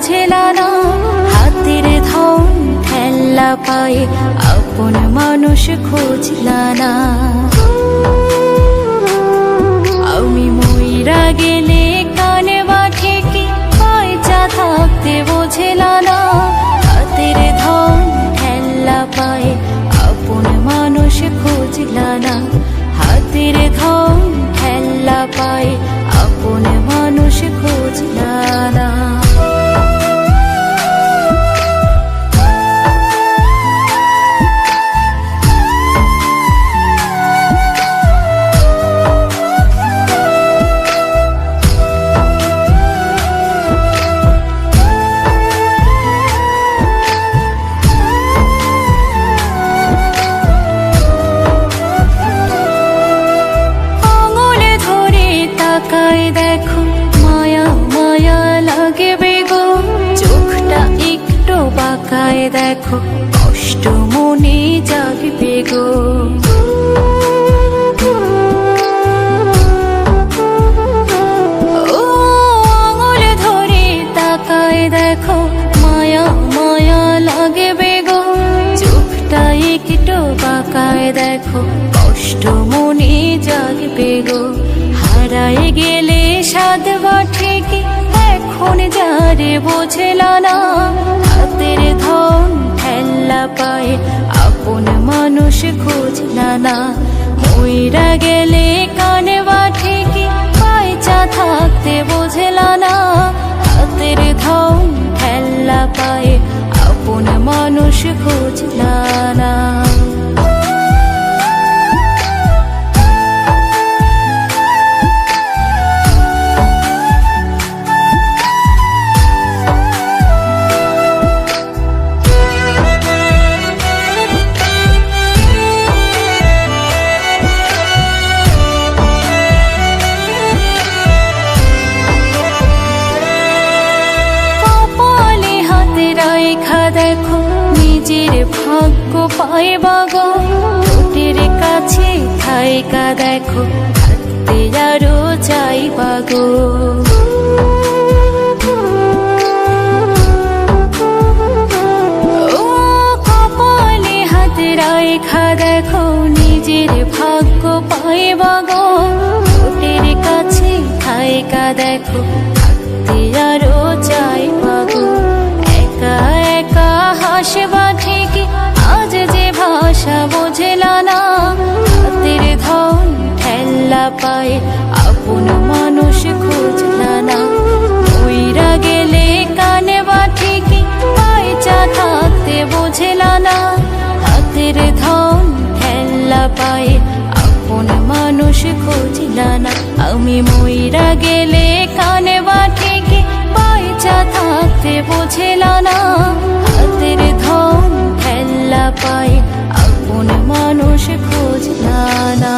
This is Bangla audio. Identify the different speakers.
Speaker 1: বুঝলা না, হাতের ধন ঠেলা পায়ে আপন মানুষ খুঁজলা না। আমি মইরা গেলে কানে বাঠে কি পয়সা থাকতে বুঝলা না, হাতের ধন ঠেলা পায়ে আপন মানুষ খুঁজলা না, হাতের ধন ঠেলা পায়ে আপন মানুষ খুঁজলা না। দেখো মায়া মায়া লাগে বেগো, চোখটা একটু বাঁকায় দেখো কষ্ট মনে জাগবে গো। ও আঙুল ধরে তাকায় দেখো মায়া মায়া লাগে বেগো, চোখটা একটু বাঁকায় দেখো কষ্ট মনে জাগবে গো। হারায় গেলে সাদ বাঠে কি এখন যারে বোঝলা না, হাতের ধন ঠেলা পায়ে আপন মানুষ খুঁজলা না। মইরা গেলে কানে বাঠে কি পয়সা থাকতে বোঝলা না, হাতের ধন ঠেলা পায়ে আপন মানুষ খুঁজলা না। দেখো নিজের ভাগ্য পাইবা গো, ঠোঁটের কাছে থাইকা দেখো থাকতে আরো চাইবা গো। ও কপালে হাতে রাখা দেখো নিজের ভাগ্য পাইবা গো, ঠোঁটের কাছে থাইকা দেখো থাকতে আরো চাইবা গো। একা একা হাসবা ঠিকই আজ যে ভাষা বোঝলা না, হাতের ধন ঠেলা পায়ে আপন মানুষ খুঁজলা না। মইরা গেলে কানে বাঠে কি পয়সা থাকতে বোঝলা না, হাতের ধন ঠেলা পায়ে আপন মানুষ খুঁজলা না। আমি মইরা গেলে কানে বাঠে কি পয়সা থাকতে বোঝলা না, হাতের ধন ঠেলা পায়ে আপন মানুষ খুঁজলা না।